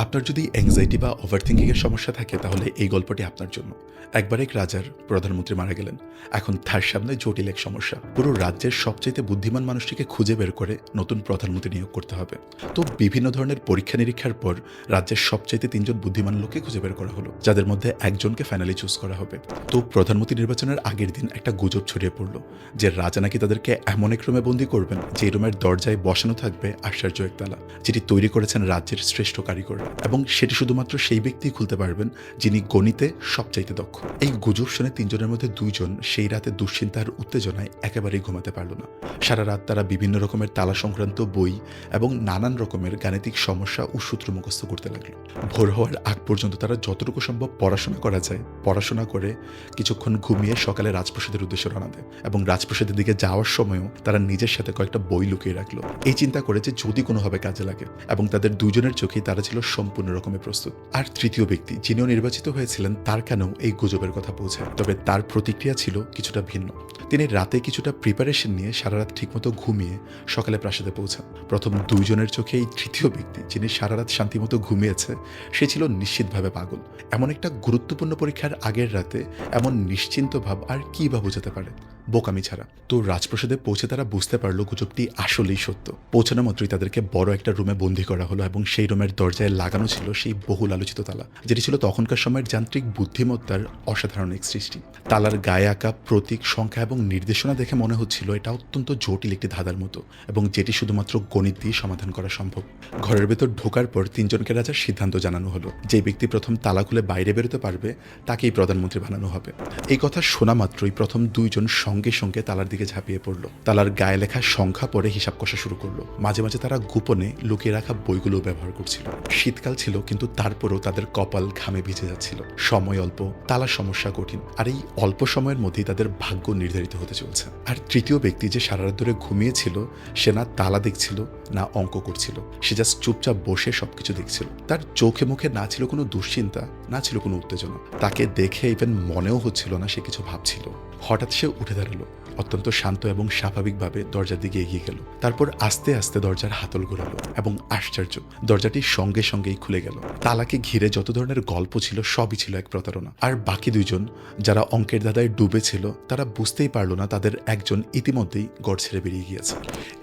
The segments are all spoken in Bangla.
আপনার যদি অ্যাংজাইটি বা ওভারথিংকিংয়ের সমস্যা থাকে তাহলে এই গল্পটি আপনার জন্য। একবার এক রাজার প্রধানমন্ত্রী মারা গেলেন। এখন তার সামনে জটিল এক সমস্যা। পুরো রাজ্যের সবচাইতে বুদ্ধিমান মানুষটিকে খুঁজে বের করে নতুন প্রধানমন্ত্রী নিয়োগ করতে হবে। তো বিভিন্ন ধরনের পরীক্ষা নিরীক্ষার পর রাজ্যের সবচাইতে ৩ জন বুদ্ধিমান লোককে খুঁজে বের করা হলো, যাদের মধ্যে একজনকে ফাইনালি চুজ করা হবে। তো প্রধানমন্ত্রী নির্বাচনের আগের দিন একটা গুজব ছড়িয়ে পড়ল যে রাজা নাকি তাদেরকে এমন এক রুমে বন্দী করবেন যে রুমের দরজায় বসানো থাকবে আশ্চর্য এক তালা, যেটি তৈরি করেছেন রাজ্যের শ্রেষ্ঠ কারিগররা, এবং সেটি শুধুমাত্র সেই ব্যক্তিই খুলতে পারবেন যিনি গণিতে সবচাইতে দক্ষ। এই গুজব শুনে ৩ জনের মধ্যে ২ জন সেই রাতে দুশ্চিন্তার উত্তেজনায় একেবারেই ঘুমাতে পারল না। সারা রাত তারা বিভিন্ন রকমের তালা সংক্রান্ত বই এবং নানান রকমের গাণিতিক সমস্যা ও সূত্র মুখস্থ করতে লাগলো। ভোর হওয়ার আগ পর্যন্ত তারা যতটুকু সম্ভব পড়াশোনা করা যায় পড়াশোনা করে কিছুক্ষণ ঘুমিয়ে সকালে রাজপ্রাসাদের উদ্দেশ্যে রওনা দেয়, এবং রাজপ্রাসাদের দিকে যাওয়ার সময়ও তারা নিজের সাথে কয়েকটা বই লুকিয়ে রাখলো, এই চিন্তা করে যে যদি কোনোভাবে কাজে লাগে। এবং তাদের ২ জনের চোখেই তারা ছিল সম্পূর্ণ রকমের প্রস্তুত। আর তৃতীয় ব্যক্তি যিনিও নির্বাচিত হয়েছিলেন তার কানেও এই গুজবের কথা পৌঁছায়, তবে তার প্রতিক্রিয়া ছিল কিছুটা ভিন্ন। তিনি রাতে কিছুটা প্রিপারেশন নিয়ে সারা রাত ঠিকমতো ঘুমিয়ে সকালে প্রাসাদে পৌঁছান। প্রথম ২ জনের চোখে এই তৃতীয় ব্যক্তি যিনি সারা রাত শান্তিমতো ঘুমিয়েছে সে ছিল নিশ্চিতভাবে পাগল। এমন একটা গুরুত্বপূর্ণ পরীক্ষার আগের রাতে এমন নিশ্চিন্ত ভাব আর কি বা বোঝাতে পারে, বোকামি ছাড়া। তো রাজপ্রাসাদে পৌঁছে তারা বুঝতে পারলো গুজবটি আসলেই সত্য। পৌঁছানো মাত্রই তাদেরকে বড় একটা রুমে বন্দী করা হলো, এবং সেই রুমের দরজায় লাগানো ছিল সেই বহুল আলোচিত তালা, যেটি ছিল তখনকার সময়ের যান্ত্রিক বুদ্ধিমত্তার অসাধারণ এক সৃষ্টি। তালার গায়ে আঁকা প্রতীক, সংখ্যা এবং নির্দেশনা দেখে মনে হচ্ছিল এটা অত্যন্ত জটিল একটি ধাঁধার মতো, এবং যেটি শুধুমাত্র গণিত দিয়ে সমাধান করা সম্ভব। ঘরের ভেতর ঢোকার পর ৩ জনকে রাজার সিদ্ধান্ত জানানো হলো, যে ব্যক্তি প্রথম তালা খুলে বাইরে বেরোতে পারবে তাকেই প্রধানমন্ত্রী বানানো হবে। এই কথা শোনা মাত্রই প্রথম ২ জন সঙ্গে সঙ্গে তালার দিকে ঝাঁপিয়ে পড়ল। তালার গায়ে লেখা সংখ্যা পরে হিসাব কষা শুরু করলো। মাঝে মাঝে তারা গোপনে লুকিয়ে রাখা বইগুলো ব্যবহার করছিল। শীতকাল ছিল, কিন্তু তারপরও তাদের কপাল ঘামে ভিজে যাচ্ছিল। সময় অল্প, তালার সমস্যা কঠিন, আর এই অল্প সময়ের মধ্যেই তাদের ভাগ্য নির্ধারিত হতে চলছে। আর তৃতীয় ব্যক্তি যে সারা রাত ধরে ঘুমিয়েছিল সে না তালা দেখছিল না অঙ্ক করছিল, সে জাস্ট চুপচাপ বসে সবকিছু দেখছিল। তার চোখে মুখে না ছিল কোনো দুশ্চিন্তা, না ছিল কোনো উত্তেজনা। তাকে দেখে ইভেন মনেও হচ্ছিল না সে কিছু ভাবছিল। হঠাৎ সে উঠে দাঁড়ালো, অত্যন্ত শান্ত এবং স্বাভাবিকভাবে দরজার দিকে এগিয়ে গেল। তারপর আস্তে আস্তে দরজার হাতল ঘোরালো, এবং আশ্চর্য, দরজাটি সঙ্গে সঙ্গেই খুলে গেল। তালাকে ঘিরে যত ধরনের গল্প ছিল সবই ছিল এক প্রতারণা। আর বাকি ২ জন যারা অঙ্কের ধাঁধায় ডুবে ছিল তারা বুঝতেই পারলো না তাদের একজন ইতিমধ্যেই গড় ছেড়ে বেরিয়ে গিয়েছে।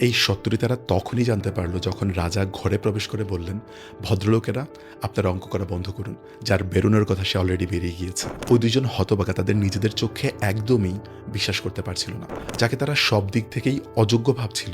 এই সত্যটি তারা তখনই জানতে পারলো যখন রাজা ঘরে প্রবেশ করে বললেন, ভদ্রলোকেরা আপনারা অঙ্ক করা বন্ধ করুন, যার বেরোনোর কথা সে অলরেডি বেরিয়ে গিয়েছে। ওই ২ জন হতবাকা তাদের নিজেদের চোখে একদমই বিশ্বাস করতে পারছিল না। যাকে তারা সব দিক থেকেই অযোগ্য ভাবছিল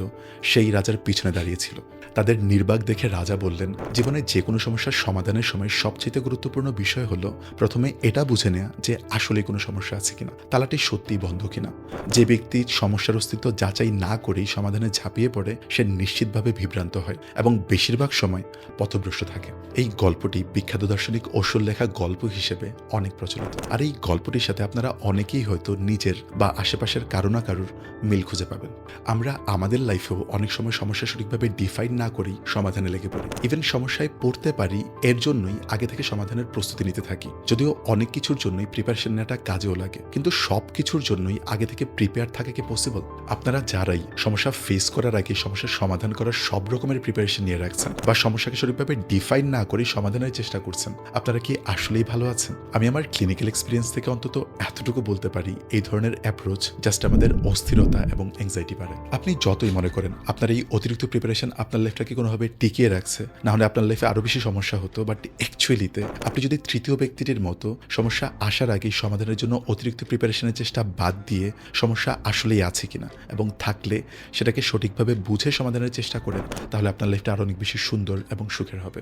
সেই রাজার পিছনে দাঁড়িয়েছিল। তাদের নির্বাক দেখে রাজা বললেন, জীবনে যে কোনো সমস্যার সমাধানের সময় সবচেয়ে গুরুত্বপূর্ণ বিষয় হলো প্রথমে এটা বুঝে নেওয়া যে আসলে কোনো সমস্যা আছে কিনা, তালাটি সত্যিই বন্ধ কিনা। যে ব্যক্তি সমস্যার অস্তিত্ব যাচাই না করেই সমাধানে ঝাঁপিয়ে পড়ে সে নিশ্চিতভাবে বিভ্রান্ত হয় এবং বেশিরভাগ সময় পথভ্রষ্ট থাকে। এই গল্পটি বিখ্যাত দার্শনিক ওশোর লেখা গল্প হিসেবে অনেক প্রচলিত। আর এই গল্পটির সাথে আপনারা অনেকেই হয়তো নিজের বা আশেপাশের কারো না কারোর মিল খুঁজে পাবেন। আমরা আমাদের লাইফেও অনেক সময় সমস্যা সঠিকভাবে ডিফাইন না করেই সমাধানে লেগে পড়ি। ইভেন সমস্যায় পড়তে পারি এর জন্যই আগে থেকে সমাধানের প্রস্তুতি নিতে থাকি। যদিও অনেক কিছুর জন্যই প্রিপারেশন নেওয়াটা কাজেও লাগে, কিন্তু সব কিছুর জন্যই আগে থেকে প্রিপেয়ার থাকা কি পসিবল? আপনারা যারাই সমস্যা ফেস করার আগে সমস্যার সমাধান করার সব রকমের প্রিপারেশন নিয়ে রাখছেন বা সমস্যাকে সঠিকভাবে ডিফাইন না করে সমাধানের চেষ্টা করছেন, আপনারা কি আসলেই ভালো আছেন? আমি আমার ক্লিনিক্যাল এক্সপিরিয়েন্স থেকে অন্তত এতটুকু বলতে পারি, এই ধরনের অ্যাপ্রোচ জাস্ট আমাদের অস্থিরতা এবং অ্যাংজাইটি বাড়ে। আপনি যতই মনে করেন আপনার এই অতিরিক্ত প্রিপারেশন আপনার লাইফটাকে কোনোভাবে টিকিয়ে রাখছে, না হলে আপনার লাইফে আরও বেশি সমস্যা হতো, বাট অ্যাকচুয়ালিতে আপনি যদি তৃতীয় ব্যক্তিটির মতো সমস্যা আসার আগেই সমাধানের জন্য অতিরিক্ত প্রিপারেশনের চেষ্টা বাদ দিয়ে সমস্যা আসলেই আছে কিনা এবং থাকলে সেটাকে সঠিকভাবে বুঝে সমাধানের চেষ্টা করেন, তাহলে আপনার লাইফটা আরও অনেক বেশি সুন্দর এবং সুখের হবে।